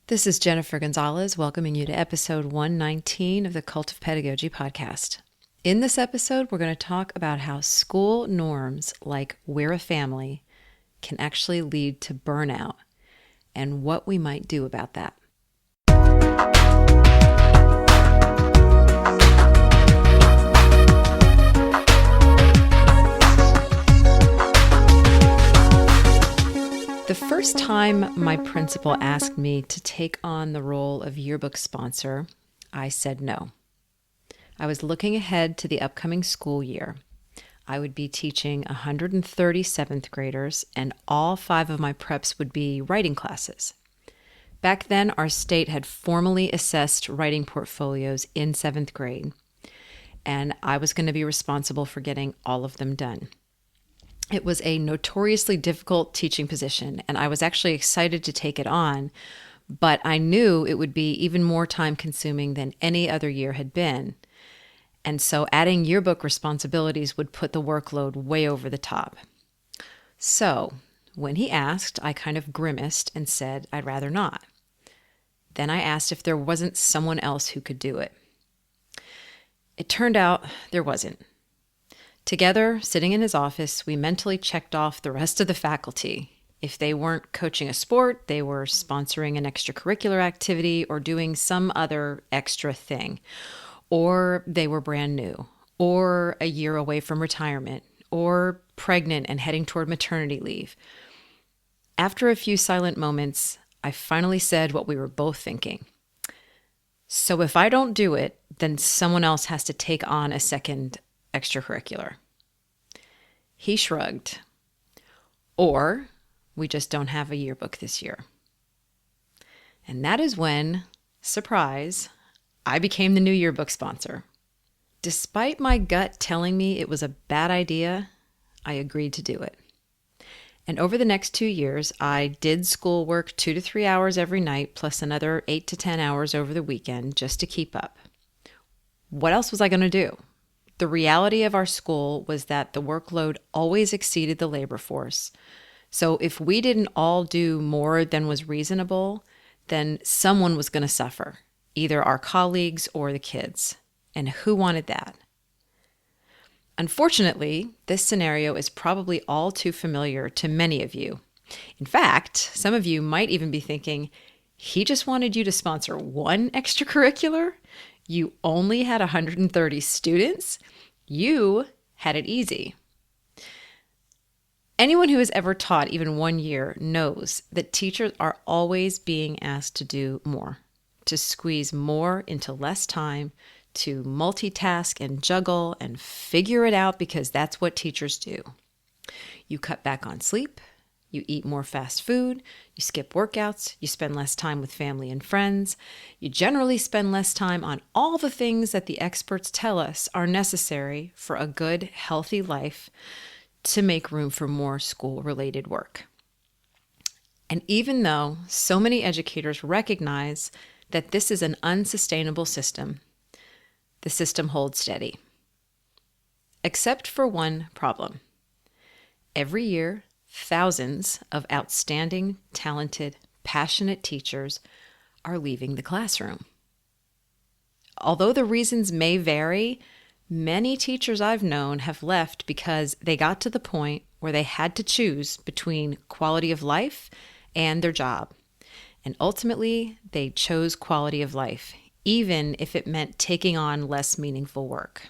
This is Jennifer Gonzalez welcoming you to episode 119 of the Cult of Pedagogy podcast. In this episode, we're going to talk about how school norms like we're a family can actually lead to burnout and what we might do about that. The first time my principal asked me to take on the role of yearbook sponsor, I said no. I was looking ahead to the upcoming school year. I would be teaching 130 seventh graders, and all 5 of my preps would be writing classes. Back then, our state had formally assessed writing portfolios in 7th grade, and I was going to be responsible for getting all of them done. It was a notoriously difficult teaching position, and I was actually excited to take it on, but I knew it would be even more time-consuming than any other year had been. And so adding yearbook responsibilities would put the workload way over the top. So when he asked, I kind of grimaced and said I'd rather not. Then I asked if there wasn't someone else who could do it. It turned out there wasn't. Together, sitting in his office, we mentally checked off the rest of the faculty. If they weren't coaching a sport, they were sponsoring an extracurricular activity or doing some other extra thing. Or they were brand new, or a year away from retirement, or pregnant and heading toward maternity leave. After a few silent moments, I finally said what we were both thinking. So if I don't do it, then someone else has to take on a second extracurricular. He shrugged. Or we just don't have a yearbook this year. And that is when, surprise, I became the new yearbook sponsor. Despite my gut telling me it was a bad idea, I agreed to do it. And over the next 2 years, I did schoolwork 2 to 3 hours every night, plus another 8 to 10 hours over the weekend just to keep up. What else was I going to do? The reality of our school was that the workload always exceeded the labor force. So if we didn't all do more than was reasonable, then someone was going to suffer, either our colleagues or the kids. And who wanted that? Unfortunately, this scenario is probably all too familiar to many of you. In fact, some of you might even be thinking, he just wanted you to sponsor one extracurricular? You only had 130 students? You had it easy. Anyone who has ever taught even 1 year knows that teachers are always being asked to do more, to squeeze more into less time, to multitask and juggle and figure it out because that's what teachers do. You cut back on sleep. You eat more fast food, you skip workouts, you spend less time with family and friends. You generally spend less time on all the things that the experts tell us are necessary for a good, healthy life to make room for more school-related work. And even though so many educators recognize that this is an unsustainable system, the system holds steady. Except for one problem. Every year, thousands of outstanding, talented, passionate teachers are leaving the classroom. Although the reasons may vary, many teachers I've known have left because they got to the point where they had to choose between quality of life and their job. And ultimately, they chose quality of life, even if it meant taking on less meaningful work.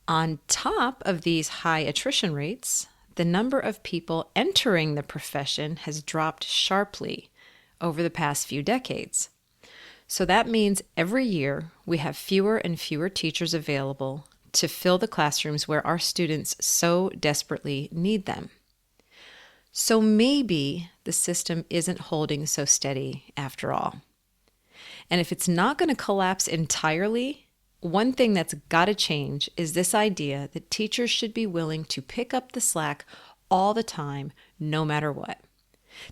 On top of these high attrition rates, the number of people entering the profession has dropped sharply over the past few decades. So that means every year we have fewer and fewer teachers available to fill the classrooms where our students so desperately need them. So maybe the system isn't holding so steady after all. And if it's not going to collapse entirely, one thing that's got to change is this idea that teachers should be willing to pick up the slack all the time, no matter what.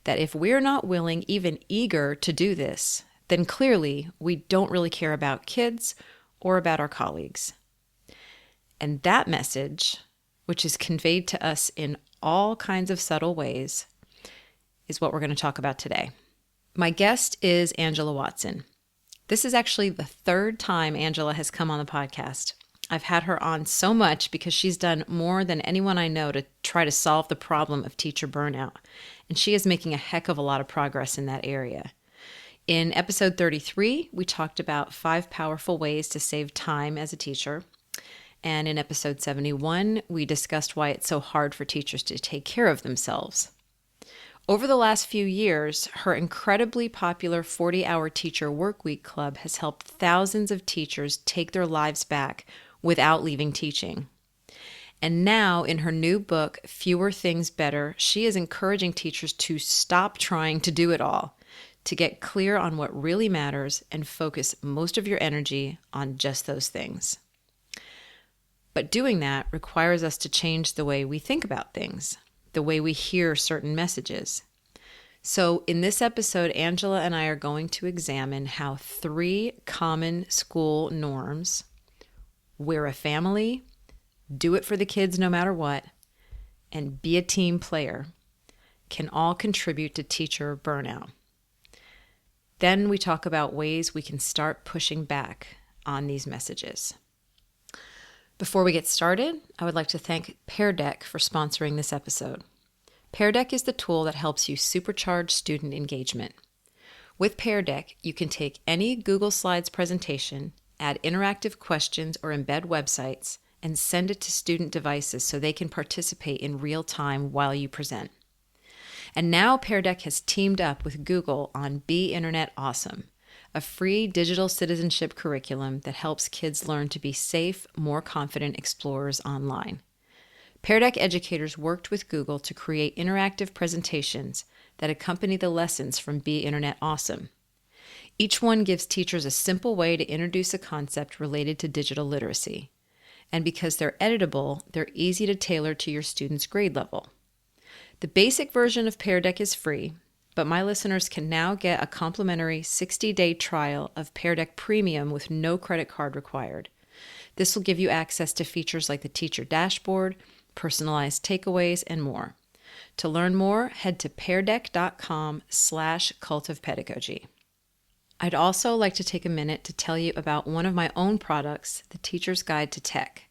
That if we're not willing, even eager to do this, then clearly we don't really care about kids or about our colleagues. And that message, which is conveyed to us in all kinds of subtle ways, is what we're going to talk about today. My guest is Angela Watson. This is actually the third time Angela has come on the podcast. I've had her on so much because she's done more than anyone I know to try to solve the problem of teacher burnout, and she is making a heck of a lot of progress in that area. In episode 33, we talked about 5 powerful ways to save time as a teacher. And in episode 71, we discussed why it's so hard for teachers to take care of themselves. Over the last few years, her incredibly popular 40-hour teacher workweek club has helped thousands of teachers take their lives back without leaving teaching. And now, in her new book, Fewer Things Better, she is encouraging teachers to stop trying to do it all, to get clear on what really matters and focus most of your energy on just those things. But doing that requires us to change the way we think about things, the way we hear certain messages. So in this episode, Angela and I are going to examine how 3 common school norms, we're a family, do it for the kids no matter what, and be a team player, can all contribute to teacher burnout. Then we talk about ways we can start pushing back on these messages. Before we get started, I would like to thank Pear Deck for sponsoring this episode. Pear Deck is the tool that helps you supercharge student engagement. With Pear Deck, you can take any Google Slides presentation, add interactive questions, or embed websites, and send it to student devices so they can participate in real time while you present. And now Pear Deck has teamed up with Google on Be Internet Awesome, a free digital citizenship curriculum that helps kids learn to be safe, more confident explorers online. Pear Deck educators worked with Google to create interactive presentations that accompany the lessons from Be Internet Awesome. Each one gives teachers a simple way to introduce a concept related to digital literacy. And because they're editable, they're easy to tailor to your students' grade level. The basic version of Pear Deck is free, but my listeners can now get a complimentary 60-day trial of Pear Deck Premium with no credit card required. This will give you access to features like the teacher dashboard, personalized takeaways, and more. To learn more, head to peardeck.com/cultofpedagogy. I'd also like to take a minute to tell you about one of my own products, the Teacher's Guide to Tech.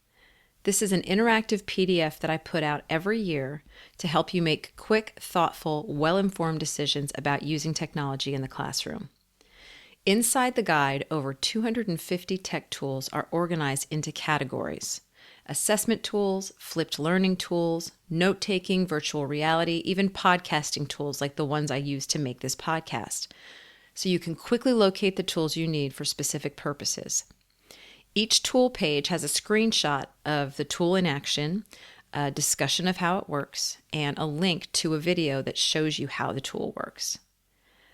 This is an interactive PDF that I put out every year to help you make quick, thoughtful, well-informed decisions about using technology in the classroom. Inside the guide, over 250 tech tools are organized into categories: assessment tools, flipped learning tools, note-taking, virtual reality, even podcasting tools like the ones I use to make this podcast. So you can quickly locate the tools you need for specific purposes. Each tool page has a screenshot of the tool in action, a discussion of how it works, and a link to a video that shows you how the tool works.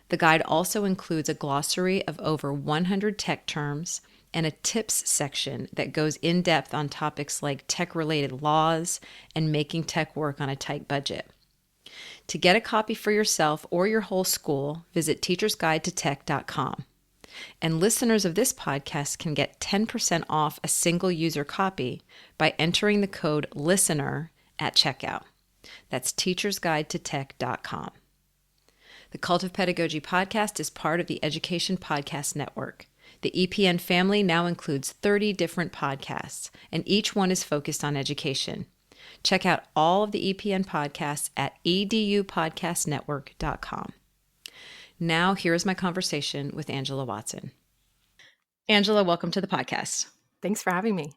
The guide also includes a glossary of over 100 tech terms and a tips section that goes in depth on topics like tech-related laws and making tech work on a tight budget. To get a copy for yourself or your whole school, visit teachersguidetotech.com. And listeners of this podcast can get 10% off a single user copy by entering the code LISTENER at checkout. That's teachersguidetotech.com. The Cult of Pedagogy podcast is part of the Education Podcast Network. The EPN family now includes 30 different podcasts, and each one is focused on education. Check out all of the EPN podcasts at edupodcastnetwork.com. Now, here is my conversation with Angela Watson. Angela, welcome to the podcast. Thanks for having me.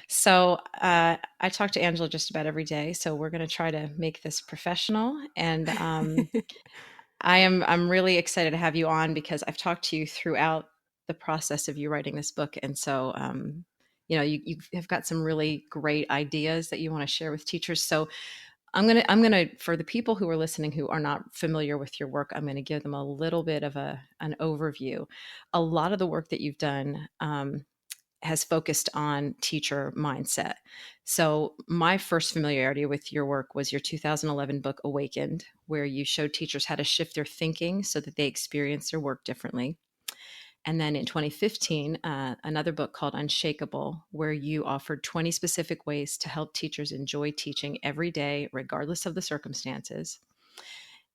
So I talk to Angela just about every day, so we're going to try to make this professional. And I'm really excited to have you on because I've talked to you throughout the process of you writing this book. And so, you have got some really great ideas that you want to share with teachers. So I'm gonna, for the people who are listening who are not familiar with your work, I'm going to give them a little bit of an overview. A lot of the work that you've done has focused on teacher mindset. So my first familiarity with your work was your 2011 book, Awakened, where you showed teachers how to shift their thinking so that they experience their work differently. And then in 2015, another book called Unshakable, where you offered 20 specific ways to help teachers enjoy teaching every day, regardless of the circumstances.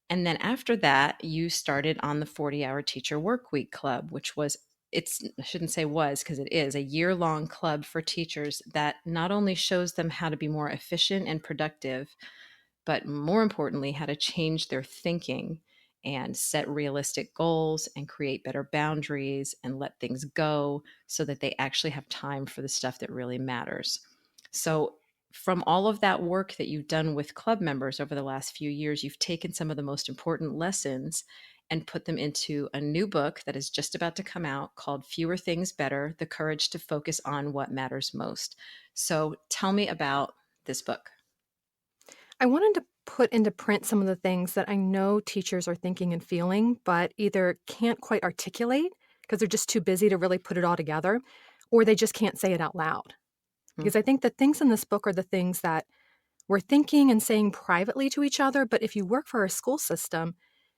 And then after that, you started on the 40-hour teacher work week club, which was, I shouldn't say was, because it is a year-long club for teachers that not only shows them how to be more efficient and productive, but more importantly, how to change their thinking and set realistic goals and create better boundaries and let things go so that they actually have time for the stuff that really matters. So, from all of that work that you've done with club members over the last few years, you've taken some of the most important lessons and put them into a new book that is just about to come out called Fewer Things Better: The Courage to Focus on What Matters Most. So, tell me about this book. I wanted to put into print some of the things that I know teachers are thinking and feeling, but either can't quite articulate because they're just too busy to really put it all together, or they just can't say it out loud. Mm, Because I think the things in this book are the things that we're thinking and saying privately to each other. But if you work for a school system,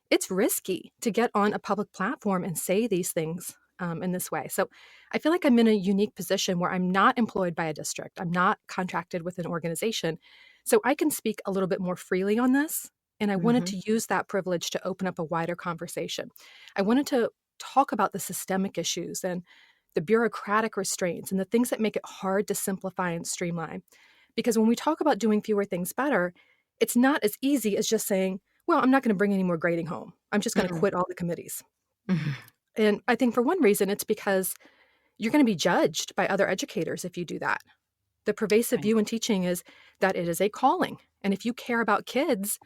it's risky to get on a public platform and say these things in this way. So I feel like I'm in a unique position where I'm not employed by a district, I'm not contracted with an organization. So I can speak a little bit more freely on this. And I wanted mhm, to use that privilege to open up a wider conversation. I wanted to talk about the systemic issues and the bureaucratic restraints and the things that make it hard to simplify and streamline. Because when we talk about doing fewer things better, it's not as easy as just saying, well, I'm not going to bring any more grading home. I'm just going to mm, quit all the committees. mhm. And I think for one reason, it's because you're going to be judged by other educators if you do that. The pervasive Right, view in teaching is that it is a calling. And if you care about kids,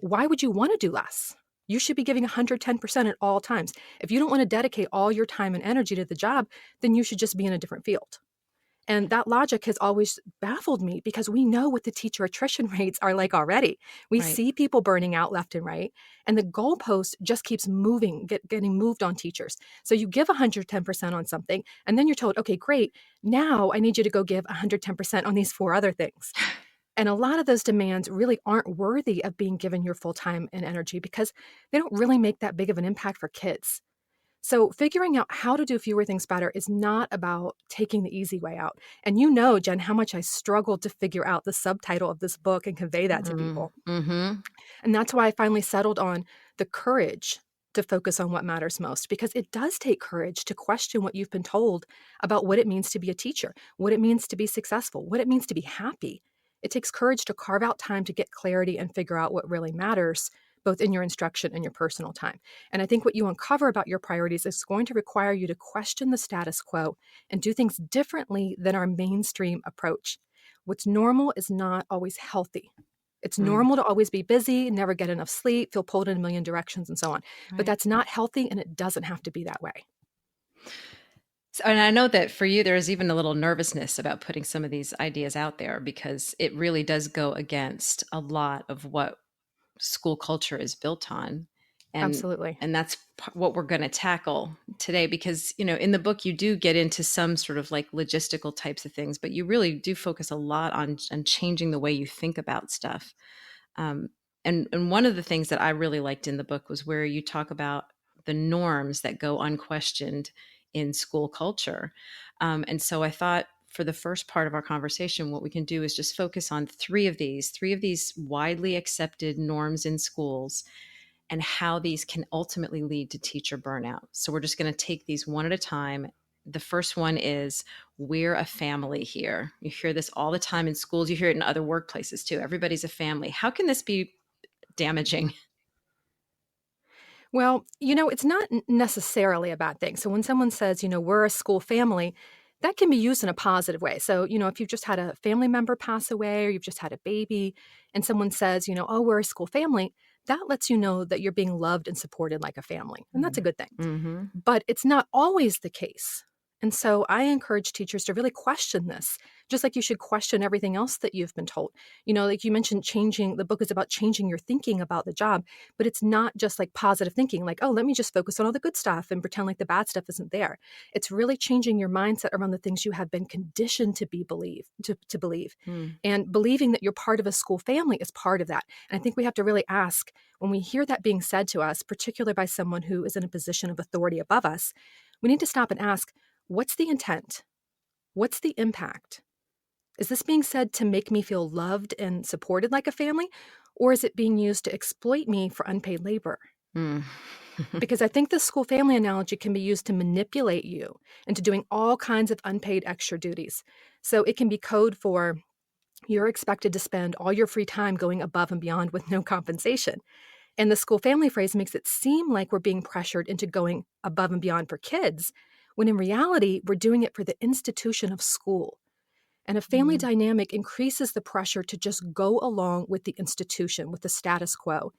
why would you want to do less? You should be giving 110% at all times. If you don't want to dedicate all your time and energy to the job, then you should just be in a different field. And that logic has always baffled me because we know what the teacher attrition rates are like already. We right, see people burning out left and right, and the goalpost just keeps moving, getting moved on teachers. So you give 110% on something, and then you're told, okay, great, now I need you to go give 110% on these four other things. And a lot of those demands really aren't worthy of being given your full time and energy because they don't really make that big of an impact for kids. So, figuring out how to do fewer things better is not about taking the easy way out. And you know, Jen, how much I struggled to figure out the subtitle of this book and convey that to mm, people. mhm, And that's why I finally settled on the courage to focus on what matters most, because it does take courage to question what you've been told about what it means to be a teacher, what it means to be successful, what it means to be happy. It takes courage to carve out time to get clarity and figure out what really matters, both in your instruction and your personal time. And I think what you uncover about your priorities is going to require you to question the status quo and do things differently than our mainstream approach. What's normal is not always healthy. It's mm, normal to always be busy, never get enough sleep, feel pulled in a million directions, and so on. But right. that's not healthy, and it doesn't have to be that way. So, and I know that for you, there's even a little nervousness about putting some of these ideas out there because it really does go against a lot of what school culture is built on. And Absolutely. that's what we're going to tackle today because, in the book you do get into some sort of like logistical types of things, but you really do focus a lot on changing the way you think about stuff. Um, and one of the things that I really liked in the book was where you talk about the norms that go unquestioned in school culture. And so I thought for the first part of our conversation, what we can do is just focus on three of these widely accepted norms in schools and how these can ultimately lead to teacher burnout. So we're just going to take these one at a time. The first one is we're a family here. You hear this all the time in schools, you hear it in other workplaces too. Everybody's a family. How can this be damaging? Well, it's not necessarily a bad thing. So when someone says, we're a school family, that can be used in a positive way. So, if you've just had a family member pass away or you've just had a baby and someone says, oh, we're a school family, that lets you know that you're being loved and supported like a family. And that's a good thing. Mm-hmm. But it's not always the case. And so I encourage teachers to really question this, just like you should question everything else that you've been told. Like you mentioned, the book is about changing your thinking about the job, but it's not just like positive thinking, like, oh, let me just focus on all the good stuff and pretend like the bad stuff isn't there. It's really changing your mindset around the things you have been conditioned to believe. Mm. And believing that you're part of a school family is part of that. And I think we have to really ask when we hear that being said to us, particularly by someone who is in a position of authority above us, we need to stop and ask, what's the intent? What's the impact? Is this being said to make me feel loved and supported like a family? or is it being used to exploit me for unpaid labor? Mm. Because I think the school family analogy can be used to manipulate you into doing all kinds of unpaid extra duties. So it can be code for you're expected to spend all your free time going above and beyond with no compensation. And the school family phrase makes it seem like we're being pressured into going above and beyond for kids, when in reality, we're doing it for the institution of school. And a family Mm. dynamic increases the pressure to just go along with the institution, with the status quo.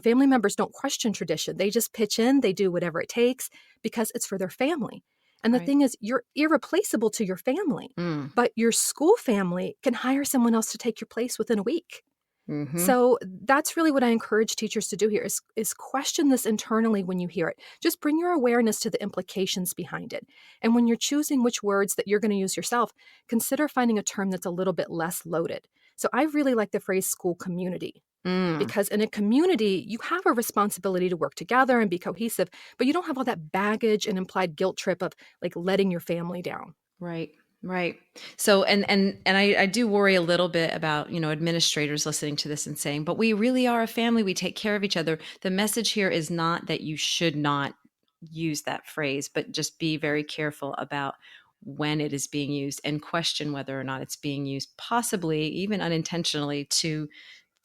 Family members don't question tradition. They just pitch in, they do whatever it takes because it's for their family. And the Right. thing is, you're irreplaceable to your family, Mm. but your school family can hire someone else to take your place within a week. Mm-hmm. So that's really what I encourage teachers to do here is question this internally when you hear it. Just bring your awareness to the implications behind it. And when you're choosing which words that you're going to use yourself, consider finding a term that's a little bit less loaded. So I really like the phrase school community, Mm. because in a community, you have a responsibility to work together and be cohesive, but you don't have all that baggage and implied guilt trip of like letting your family down. Right. Right. So, and I do worry a little bit about, administrators listening to this and saying, but we really are a family. We take care of each other. The message here is not that you should not use that phrase, but just be very careful about when it is being used and question whether or not it's being used, possibly even unintentionally, to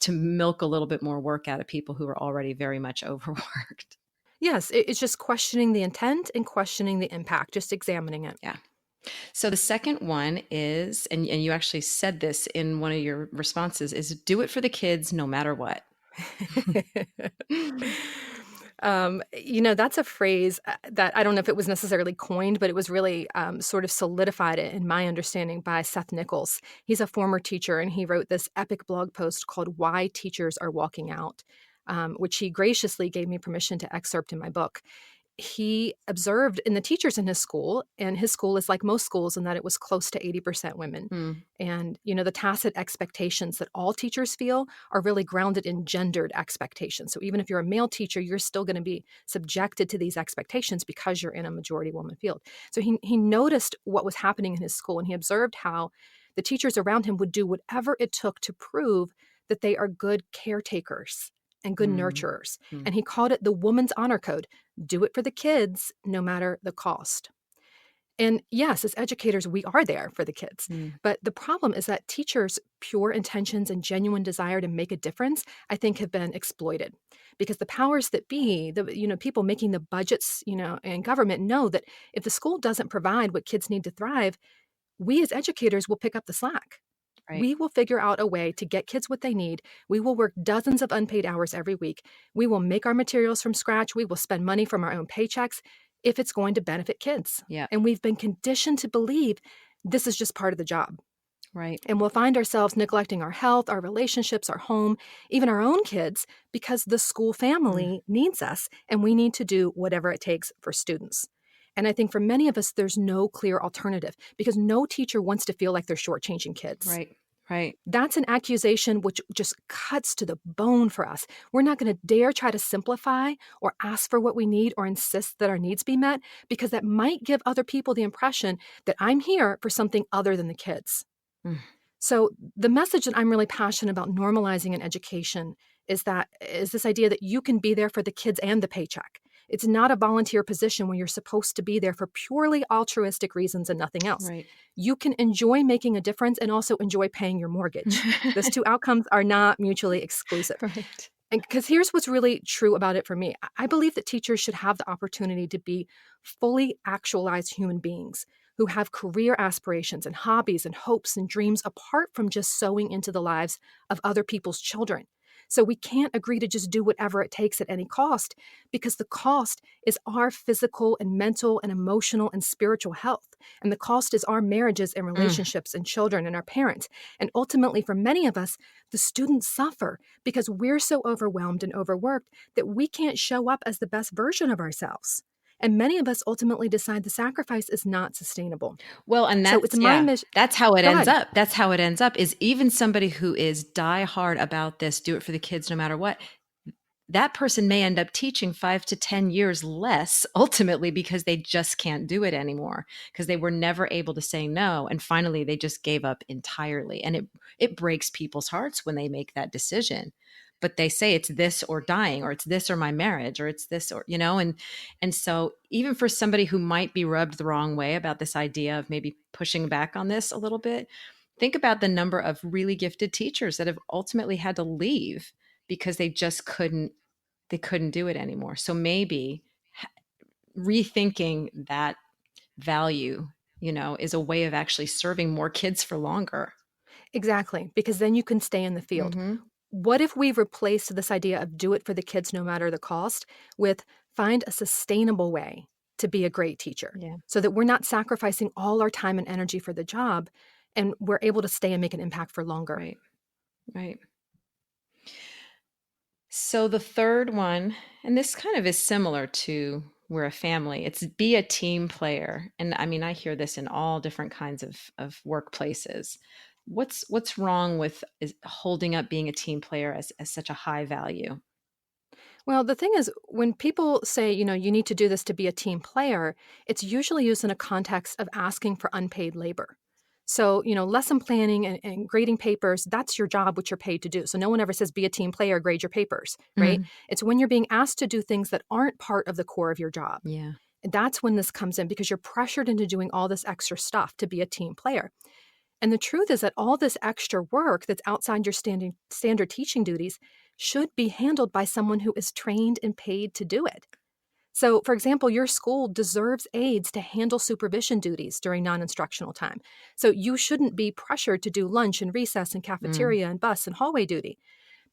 milk a little bit more work out of people who are already very much overworked. Yes, it's just questioning the intent and questioning the impact, just examining it. Yeah. So the second one is, and you actually said this in one of your responses, is do it for the kids no matter what. That's a phrase that I don't know if it was necessarily coined, but it was really sort of solidified in my understanding by Seth Nichols. He's a former teacher, and he wrote this epic blog post called Why Teachers Are Walking Out, which he graciously gave me permission to excerpt in my book. He observed in the teachers in his school, and his school is like most schools in that it was close to 80% women. Mm. And, the tacit expectations that all teachers feel are really grounded in gendered expectations. So even if you're a male teacher, you're still going to be subjected to these expectations because you're in a majority woman field. So he noticed what was happening in his school, and he observed how the teachers around him would do whatever it took to prove that they are good caretakers and good Mm. nurturers. Mm. And he called it the woman's honor code. Do it for the kids, no matter the cost. And yes, as educators, we are there for the kids. Mm. But the problem is that teachers' pure intentions and genuine desire to make a difference, I think, have been exploited. Because the powers that be, the people making the budgets, and government know that if the school doesn't provide what kids need to thrive, we as educators will pick up the slack. Right. We will figure out a way to get kids what they need. We will work dozens of unpaid hours every week. We will make our materials from scratch. We will spend money from our own paychecks if it's going to benefit kids. Yeah. And we've been conditioned to believe this is just part of the job. Right. And we'll find ourselves neglecting our health, our relationships, our home, even our own kids, because the school family needs us and we need to do whatever it takes for students. And I think for many of us, there's no clear alternative because no teacher wants to feel like they're shortchanging kids. Right. Right. That's an accusation which just cuts to the bone for us. We're not going to dare try to simplify or ask for what we need or insist that our needs be met because that might give other people the impression that I'm here for something other than the kids. Mm. So the message that I'm really passionate about normalizing in education is this idea that you can be there for the kids and the paycheck. It's not a volunteer position where you're supposed to be there for purely altruistic reasons and nothing else. Right. You can enjoy making a difference and also enjoy paying your mortgage. Those two outcomes are not mutually exclusive. Right. And because here's what's really true about it for me. I believe that teachers should have the opportunity to be fully actualized human beings who have career aspirations and hobbies and hopes and dreams apart from just sewing into the lives of other people's children. So we can't agree to just do whatever it takes at any cost because the cost is our physical and mental and emotional and spiritual health. And the cost is our marriages and relationships and children and our parents. And ultimately, for many of us, the students suffer because we're so overwhelmed and overworked that we can't show up as the best version of ourselves. And many of us ultimately decide the sacrifice is not sustainable. Well, and So that's, it's my mission. that's how it Go ends ahead. up. That's how it ends up is even somebody who is die hard about this, do it for the kids no matter what. That person may end up teaching 5 to 10 years less ultimately because they just can't do it anymore because they were never able to say no. And finally, they just gave up entirely. And it breaks people's hearts when they make that decision. but they say it's this or dying, or it's this or my marriage, or it's this or, and so even for somebody who might be rubbed the wrong way about this idea of maybe pushing back on this a little bit, think about the number of really gifted teachers that have ultimately had to leave because they couldn't do it anymore. So maybe rethinking that value, is a way of actually serving more kids for longer. Exactly, because then you can stay in the field. Mm-hmm. What if we replaced this idea of do it for the kids no matter the cost with find a sustainable way to be a great teacher Yeah. so that we're not sacrificing all our time and energy for the job and we're able to stay and make an impact for longer? Right. Right. So the third one, and this kind of is similar to we're a family, it's be a team player. And I mean, I hear this in all different kinds of workplaces. What's wrong with is holding up being a team player as such a high value? Well, the thing is, when people say, you need to do this to be a team player, it's usually used in a context of asking for unpaid labor. So, lesson planning and grading papers, that's your job, which you're paid to do. So, no one ever says be a team player, grade your papers, right? Mhm. It's when you're being asked to do things that aren't part of the core of your job. Yeah. And that's when this comes in because you're pressured into doing all this extra stuff to be a team player. And the truth is that all this extra work that's outside your standard teaching duties should be handled by someone who is trained and paid to do it. So, for example, your school deserves aides to handle supervision duties during non instructional time. So, you shouldn't be pressured to do lunch and recess and Mm. cafeteria and bus and hallway duty.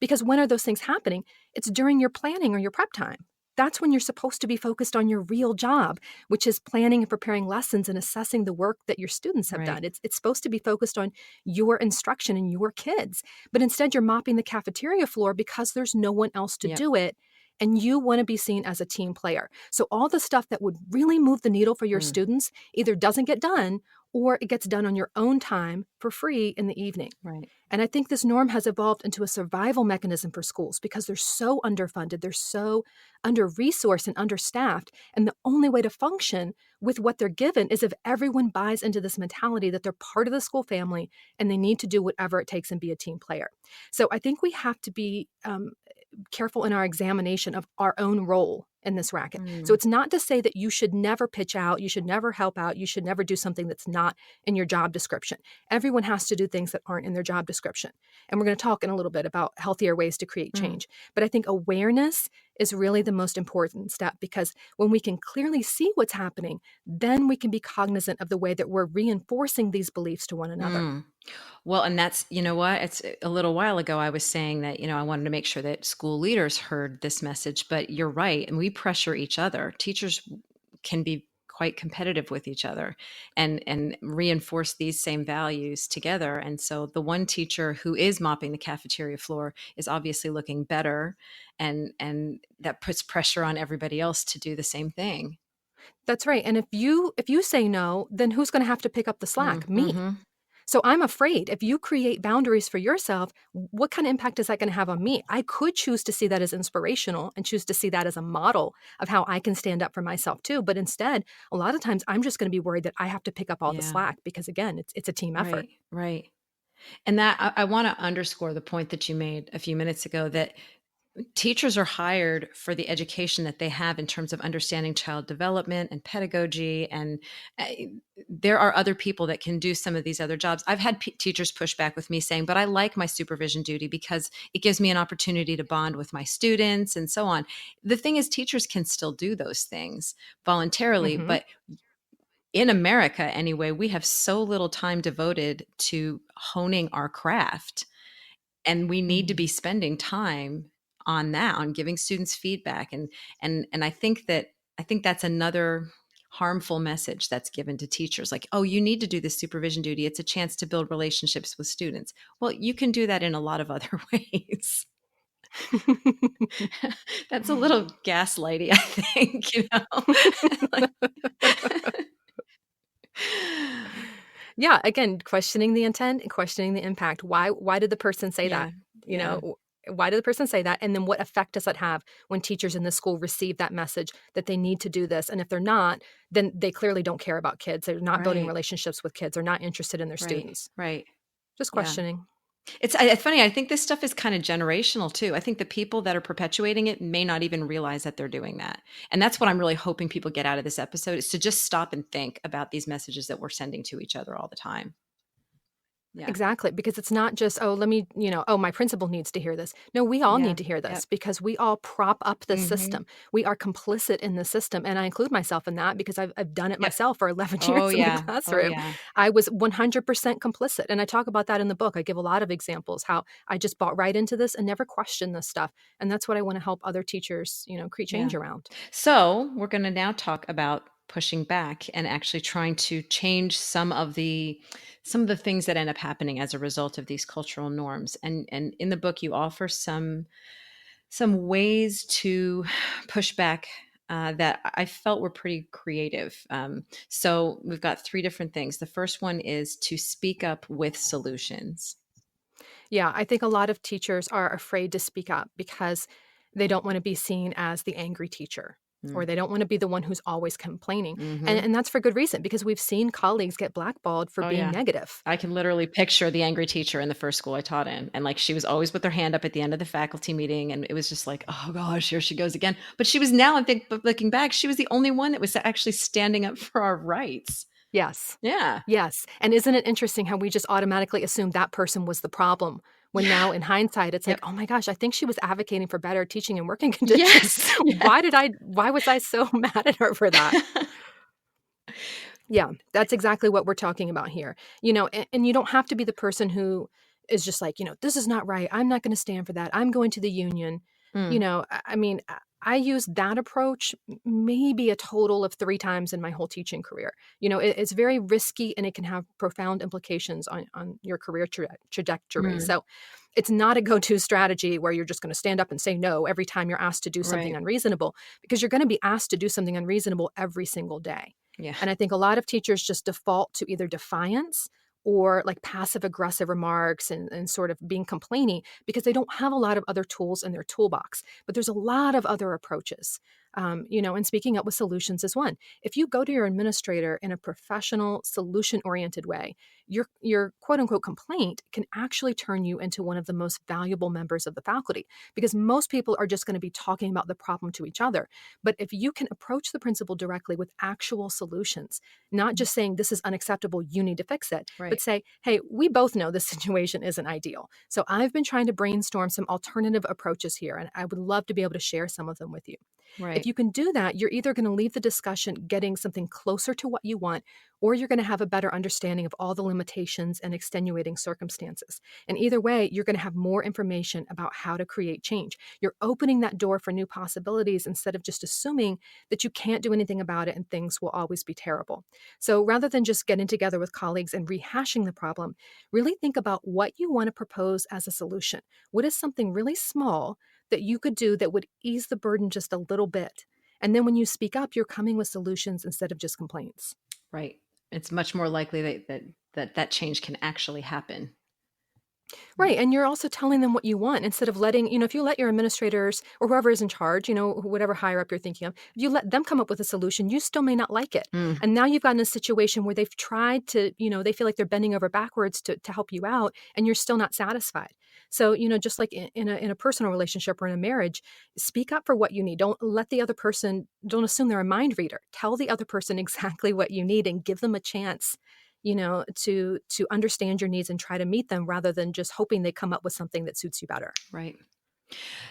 Because when are those things happening? It's during your planning or your prep time. That's when you're supposed to be focused on your real job, which is planning and preparing lessons and assessing the work that your students have Right. done. It's supposed to be focused on your instruction and your kids. But instead, you're mopping the cafeteria floor because there's no one else to Yep. do it. And you want to be seen as a team player. So, all the stuff that would really move the needle for your Mm. students either doesn't get done or it gets done on your own time for free in the evening. Right. And I think this norm has evolved into a survival mechanism for schools because they're so underfunded, they're so under resourced and understaffed. And the only way to function with what they're given is if everyone buys into this mentality that they're part of the school family and they need to do whatever it takes and be a team player. So I think we have to be careful in our examination of our own role in this racket. So Mm. it's not to say that you should never pitch out, you should never help out, you should never do something that's not in your job description. Everyone has to do things that aren't in their job description. And we're going to talk in a little bit about healthier ways to create Mm. change. But I think awareness is really the most important step because when we can clearly see what's happening, then we can be cognizant of the way that we're reinforcing these beliefs to one another. Mm. Well, and that's, what? It's a little while ago, I was saying that, I wanted to make sure that school leaders heard this message, but you're right. And we pressure each other. Teachers can be quite competitive with each other and reinforce these same values together. And so the one teacher who is mopping the cafeteria floor is obviously looking better, and that puts pressure on everybody else to do the same thing. That's right. And if you say no, then who's going to have to pick up the slack? Me. Mm-hmm. So I'm afraid if you create boundaries for yourself, what kind of impact is that going to have on me? I could choose to see that as inspirational and choose to see that as a model of how I can stand up for myself too. But instead, a lot of times I'm just going to be worried that I have to pick up all the Yeah. slack because again, it's a team effort. Right. Right. And that I want to underscore the point that you made a few minutes ago, that teachers are hired for the education that they have in terms of understanding child development and pedagogy. And uh, there are other people that can do some of these other jobs. I've had teachers push back with me saying, but I like my supervision duty because it gives me an opportunity to bond with my students and so on. The thing is, teachers can still do those things voluntarily, Hmm. but in America anyway, we have so little time devoted to honing our craft, and we need to Hmm. be spending time on that, on giving students feedback. And I think that's another harmful message that's given to teachers, like, oh, you need to do this supervision duty, it's a chance to build relationships with students. Well, you can do that in a lot of other ways. That's a little gaslighty, I think, like, Yeah, again, questioning the intent and questioning the impact. Why did the person say yeah, that? You know, yeah, why did the person say that? And then what effect does that have when teachers in the school receive that message that they need to do this? And if they're not, then they clearly don't care about kids. They're not building right, relationships with kids. They're not interested in their right, students. right, Just yeah. questioning. It's funny. I think this stuff is kind of generational too. I think the people that are perpetuating it may not even realize that they're doing that. And that's what I'm really hoping people get out of this episode is to just stop and think about these messages that we're sending to each other all the time. Yeah. Exactly, because it's not just, oh, let me, oh, my principal needs to hear this. No, we all Yeah. need to hear Yep. this because we all prop up the Hmm. system. We are complicit in the system. And I include myself in that because I've done it Yep. myself for 11 Oh years in the yeah. Oh classroom. yeah. I was 100% complicit. And I talk about that in the book. I give a lot of examples how I just bought right into this and never questioned this stuff. And that's what I want to help other teachers, create Yeah. change around. So we're going to now talk about pushing back and actually trying to change some of the things that end up happening as a result of these cultural norms. And in the book, you offer some ways to push back that I felt were pretty creative. So we've got three different things. The first one is to speak up with solutions. Yeah, I think a lot of teachers are afraid to speak up because they don't want to be seen as the angry teacher or they don't want to be the one who's always complaining. And, Mm-hmm. and that's for good reason because we've seen colleagues get blackballed for Oh being yeah. negative. I can literally picture the angry teacher in the first school I taught in. And like she was always with her hand up at the end of the faculty meeting. And it was just like, oh gosh, here she goes again. But she was now, I think, looking back, she was the only one that was actually standing up for our rights. Yes. Yeah. Yes. And isn't it interesting how we just automatically assumed that person was the problem? When Yeah. now in hindsight, it's like, Yep. oh my gosh, I think she was advocating for better teaching and working conditions. Yes. Yeah. Why was I so mad at her for that? Yeah, that's exactly what we're talking about here. And you don't have to be the person who is just like, this is not right. I'm not going to stand for that. I'm going to the union. Mm, I mean, I used that approach maybe a total of 3 times in my whole teaching career. It's very risky and it can have profound implications on your career trajectory. mm, So it's not a go to strategy where you're just going to stand up and say no every time you're asked to do something right. unreasonable, because you're going to be asked to do something unreasonable every single day. Yeah. And I think a lot of teachers just default to either defiance or like passive aggressive remarks and sort of being complaining because they don't have a lot of other tools in their toolbox. But there's a lot of other approaches. And speaking up with solutions is one. If you go to your administrator in a professional, solution oriented way, your quote unquote complaint can actually turn you into one of the most valuable members of the faculty because most people are just going to be talking about the problem to each other. But if you can approach the principal directly with actual solutions, not just saying this is unacceptable, you need to fix it, but Right. say, hey, we both know this situation isn't ideal. So I've been trying to brainstorm some alternative approaches here, and I would love to be able to share some of them with you. If Right. you can do that, you're either going to leave the discussion getting something closer to what you want, or you're going to have a better understanding of all the limitations and extenuating circumstances. And either way, you're going to have more information about how to create change. You're opening that door for new possibilities instead of just assuming that you can't do anything about it and things will always be terrible. So rather than just getting together with colleagues and rehashing the problem, really think about what you want to propose as a solution. What is something really small that you could do that would ease the burden just a little bit? And then when you speak up, you're coming with solutions instead of just complaints. Right. It's much more likely that change can actually happen. Right. And you're also telling them what you want instead of letting, if you let your administrators or whoever is in charge, whatever higher up you're thinking of, if you let them come up with a solution, you still may not like it. Mm, And now you've gotten a situation where they've tried to, they feel like they're bending over backwards to help you out and you're still not satisfied. So, just like in a personal relationship or in a marriage, speak up for what you need. Don't assume they're a mind reader. Tell the other person exactly what you need and give them a chance to understand your needs and try to meet them rather than just hoping they come up with something that suits you better. right.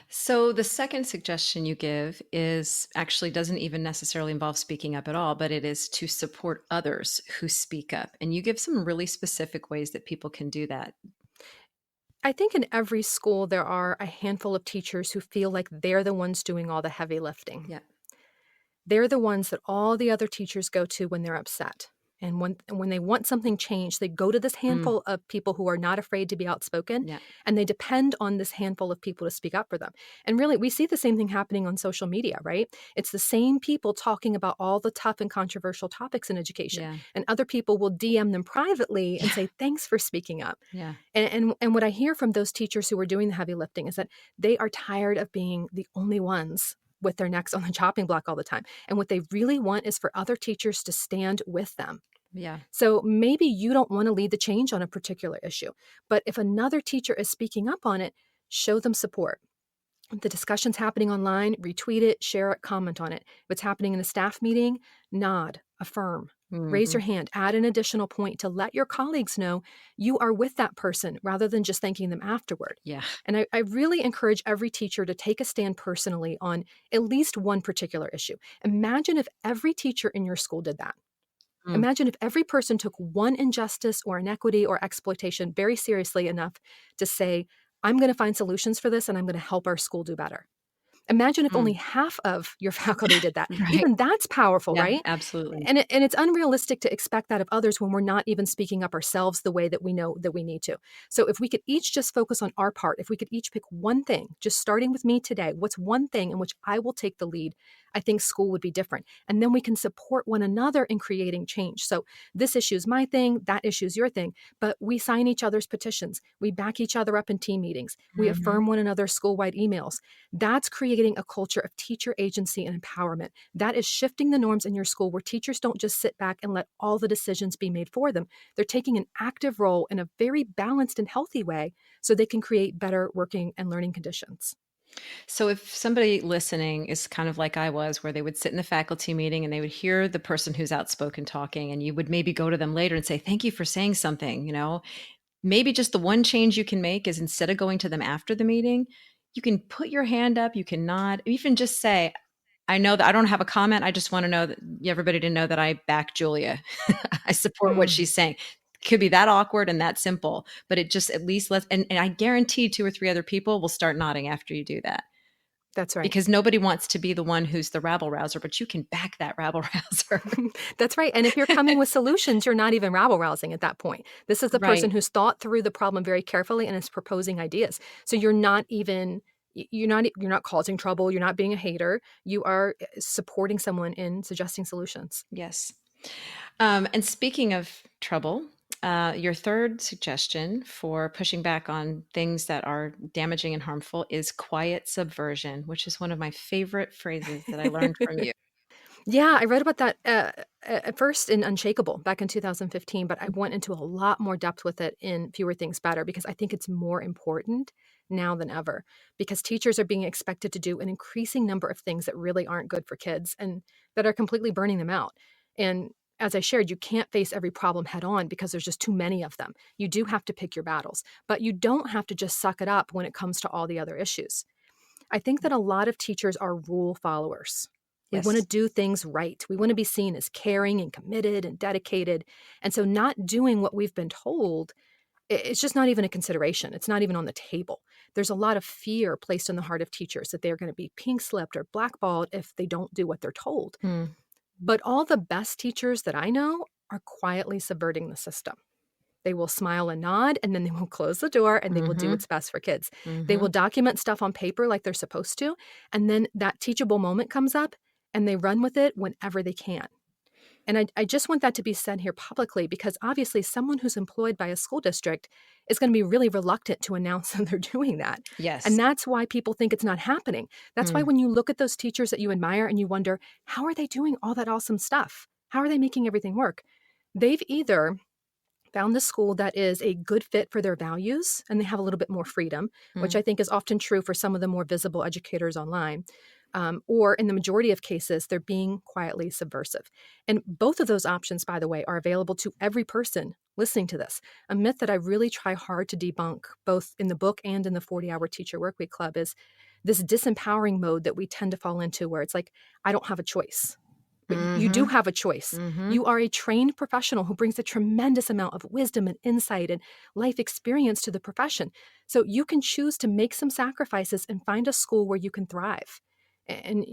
So the second suggestion you give is actually doesn't even necessarily involve speaking up at all, but it is to support others who speak up. And you give some really specific ways that people can do that. I think in every school there are a handful of teachers who feel like they're the ones doing all the heavy lifting. Yeah. They're the ones that all the other teachers go to when they're upset. And when they want something changed, they go to this Mm, handful of people who are not afraid to be outspoken, yeah. and they depend on this handful of people to speak up for them. And really, we see the same thing happening on social media, right? It's the same people talking about all the tough and controversial topics in education. Yeah. And other people will DM them privately and Yeah. say, thanks for speaking up. Yeah. And what I hear from those teachers who are doing the heavy lifting is that they are tired of being the only ones with their necks on the chopping block all the time. And what they really want is for other teachers to stand with them. Yeah. So maybe you don't want to lead the change on a particular issue, but if another teacher is speaking up on it, show them support. If the discussion's happening online, retweet it, share it, comment on it. If it's happening in a staff meeting, nod, affirm, raise Hmm. your hand, add an additional point to let your colleagues know you are with that person rather than just thanking them afterward. Yeah. And I really encourage every teacher to take a stand personally on at least one particular issue. Imagine if every teacher in your school did that. Mm. Imagine if every person took one injustice or inequity or exploitation very seriously enough to say, I'm going to find solutions for this and I'm going to help our school do better. Imagine if only Mm. half of your faculty did that. Right. Even that's powerful, Yeah, right? absolutely. And it's unrealistic to expect that of others when we're not even speaking up ourselves the way that we know that we need to. So if we could each just focus on our part, if we could each pick one thing, just starting with me today, what's one thing in which I will take the lead, I think school would be different. And then we can support one another in creating change. So this issue is my thing, that issue is your thing, but we sign each other's petitions. We back each other up in team meetings. We Mhm. affirm one another's school-wide emails. That's creating a culture of teacher agency and empowerment. That is shifting the norms in your school where teachers don't just sit back and let all the decisions be made for them. They're taking an active role in a very balanced and healthy way so they can create better working and learning conditions. So if somebody listening is kind of like I was, where they would sit in the faculty meeting and they would hear the person who's outspoken talking, and you would maybe go to them later and say, "Thank you for saying something," maybe just the one change you can make is instead of going to them after the meeting, you can put your hand up, you can nod, even just say, I know that I don't have a comment. I just want to know that everybody to know that I back Julia. I support what Mm, she's saying. Could be that awkward and that simple, but it just at least lets, and I guarantee two or three other people will start nodding after you do that that's right. because nobody wants to be the one who's the rabble rouser, but you can back that rabble rouser. That's right. And if you're coming with solutions, you're not even rabble rousing at that point. This is the person Right. who's thought through the problem very carefully and is proposing ideas. So you're not even you're not causing trouble, you're not being a hater. You are supporting someone in suggesting solutions. Yes. And speaking of trouble, your third suggestion for pushing back on things that are damaging and harmful is quiet subversion, which is one of my favorite phrases that I learned from you. Yeah, I read about that at first in Unshakable back in 2015, but I went into a lot more depth with it in Fewer Things Better because I think it's more important now than ever because teachers are being expected to do an increasing number of things that really aren't good for kids and that are completely burning them out. And as I shared, you can't face every problem head on because there's just too many of them. You do have to pick your battles, but you don't have to just suck it up when it comes to all the other issues. I think that a lot of teachers are rule followers. We want to Yes. do things right. We want to be seen as caring and committed and dedicated. And so, not doing what we've been told, it's just not even a consideration. It's not even on the table. There's a lot of fear placed in the heart of teachers that they're going to be pink slipped or blackballed if they don't do what they're told. Mm. But all the best teachers that I know are quietly subverting the system. They will smile and nod, and then they will close the door and they will do Mm-hmm. what's best for kids. They will Mm-hmm. document stuff on paper like they're supposed to, and then that teachable moment comes up and they run with it whenever they can. And I just want that to be said here publicly because obviously someone who's employed by a school district is going to be really reluctant to announce that they're doing that. And Yes. that's why people think it's not happening. That's why Mm. when you look at those teachers that you admire and you wonder, how are they doing all that awesome stuff? How are they making everything work? They've either found the school that is a good fit for their values and they have a little bit more freedom, which Mm. I think is often true for some of the more visible educators online. Or in the majority of cases, they're being quietly subversive. And both of those options, by the way, are available to every person listening to this. A myth that I really try hard to debunk, both in the book and in the 40-hour teacher workweek club, is this disempowering mode that we tend to fall into where it's like, I don't have a choice. But you do Mm-hmm. have a choice. Mm-hmm. You are a trained professional who brings a tremendous amount of wisdom and insight and life experience to the profession. So you can choose to make some sacrifices and find a school where you can thrive. And,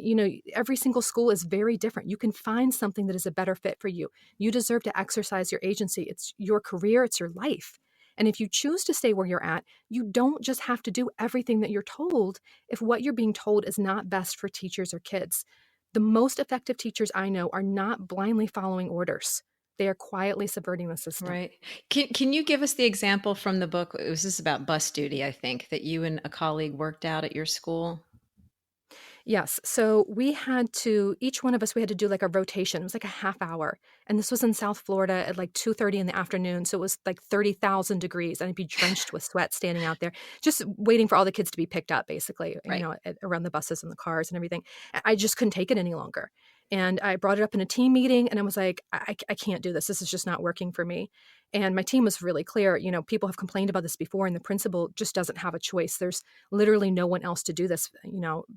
every single school is very different. You can find something that is a better fit for you. You deserve to exercise your agency. It's your career, it's your life. And if you choose to stay where you're at, you don't just have to do everything that you're told if what you're being told is not best for teachers or kids. The most effective teachers I know are not blindly following orders. They are quietly subverting the system. Right. Can you give us the example from the book? It was this about bus duty, I think, that you and a colleague worked out at your school. Yes. So each one of us, we had to do like a rotation. It was like a half hour. And this was in South Florida at like 2:30 in the afternoon. So it was like 30,000 degrees. And I'd be drenched with sweat standing out there, just waiting for all the kids to be picked up, basically, Right. around the buses and the cars and everything. I just couldn't take it any longer. And I brought it up in a team meeting and I was like, I can't do this. This is just not working for me. And my team was really clear. People have complained about this before, and the principal just doesn't have a choice. There's literally no one else to do this.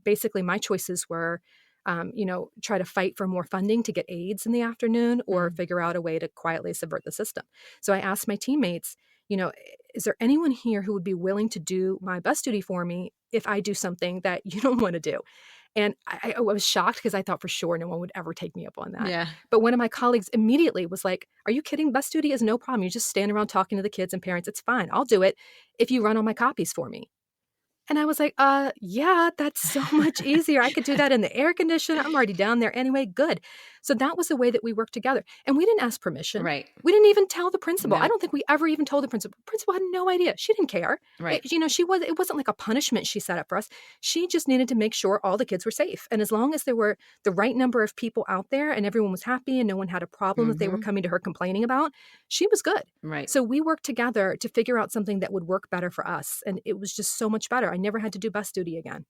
Basically my choices were, try to fight for more funding to get aides in the afternoon or figure out a way to quietly subvert the system. So I asked my teammates, is there anyone here who would be willing to do my bus duty for me if I do something that you don't want to do? And I was shocked because I thought for sure no one would ever take me up on that. Yeah. But one of my colleagues immediately was like, are you kidding? Bus duty is no problem. You just stand around talking to the kids and parents. It's fine. I'll do it if you run all my copies for me. And I was like, yeah, that's so much easier. I could do that in the air conditioner. I'm already down there anyway. Good. So that was the way that we worked together. And we didn't ask permission. Right. We didn't even tell the principal. No. I don't think we ever even told the principal. The principal had no idea. She didn't care. Right. It wasn't like a punishment she set up for us. She just needed to make sure all the kids were safe. And as long as there were the right number of people out there and everyone was happy and no one had a problem that they were coming to her complaining about, she was good. Right. So we worked together to figure out something that would work better for us. And it was just so much better. I never had to do bus duty again.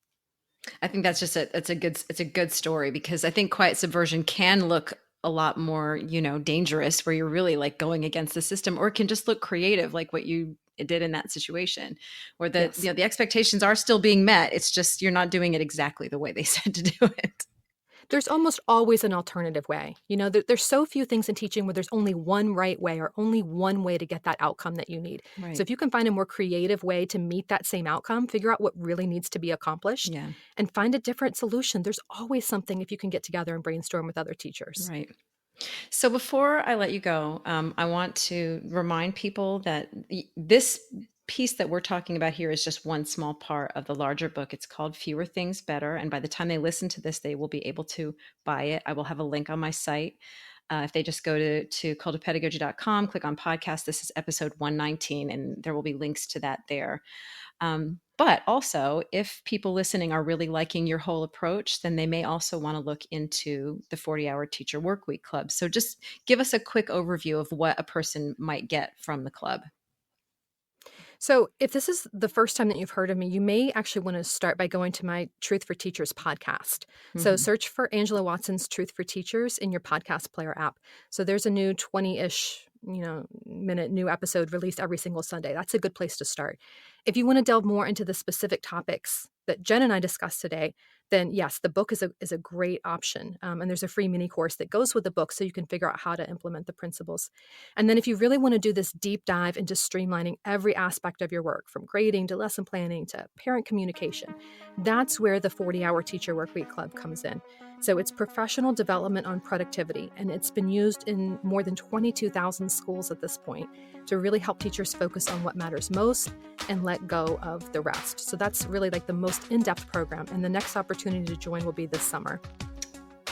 I think that's just it's a good story, because I think quiet subversion can look a lot more, dangerous, where you're really like going against the system, or it can just look creative, like what you did in that situation, where the, Yes. the expectations are still being met. It's just, you're not doing it exactly the way they said to do it. There's almost always an alternative way. There's so few things in teaching where there's only one right way or only one way to get that outcome that you need. Right. So if you can find a more creative way to meet that same outcome, figure out what really needs to be accomplished, Yeah. and find a different solution. There's always something if you can get together and brainstorm with other teachers. Right. So before I let you go, I want to remind people that this piece that we're talking about here is just one small part of the larger book. It's called Fewer Things Better. And by the time they listen to this, they will be able to buy it. I will have a link on my site. If they just go to cultofpedagogy.com, click on podcast, this is episode 119, and there will be links to that there. But also, if people listening are really liking your whole approach, then they may also want to look into the 40-hour teacher workweek club. So just give us a quick overview of what a person might get from the club. So if this is the first time that you've heard of me, you may actually want to start by going to my Truth for Teachers podcast. So search for Angela Watson's Truth for Teachers in your podcast player app. So there's a new 20-ish minute new episode released every single Sunday. That's a good place to start. If you want to delve more into the specific topics that Jen and I discussed today, then yes, the book is a great option. And there's a free mini course that goes with the book so you can figure out how to implement the principles. And then if you really want to do this deep dive into streamlining every aspect of your work, from grading to lesson planning to parent communication, that's where the 40-hour Teacher Workweek Club comes in. So it's professional development on productivity, and it's been used in more than 22,000 schools at this point to really help teachers focus on what matters most and let go of the rest. So that's really like the most in-depth program, and the next opportunity to join will be this summer.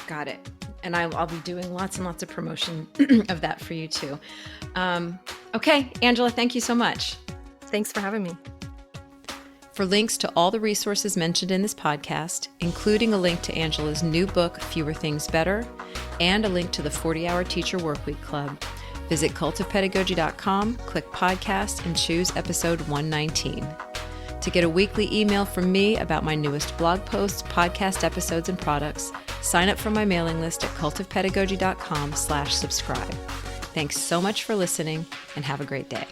Got it. And I'll be doing lots and lots of promotion of that for you too. Okay, Angela, thank you so much. Thanks for having me. For links to all the resources mentioned in this podcast, including a link to Angela's new book, Fewer Things Better, and a link to the 40-hour Teacher Workweek Club, visit cultofpedagogy.com, click podcast, and choose episode 119. To get a weekly email from me about my newest blog posts, podcast episodes, and products, sign up for my mailing list at cultofpedagogy.com/subscribe. Thanks so much for listening, and have a great day.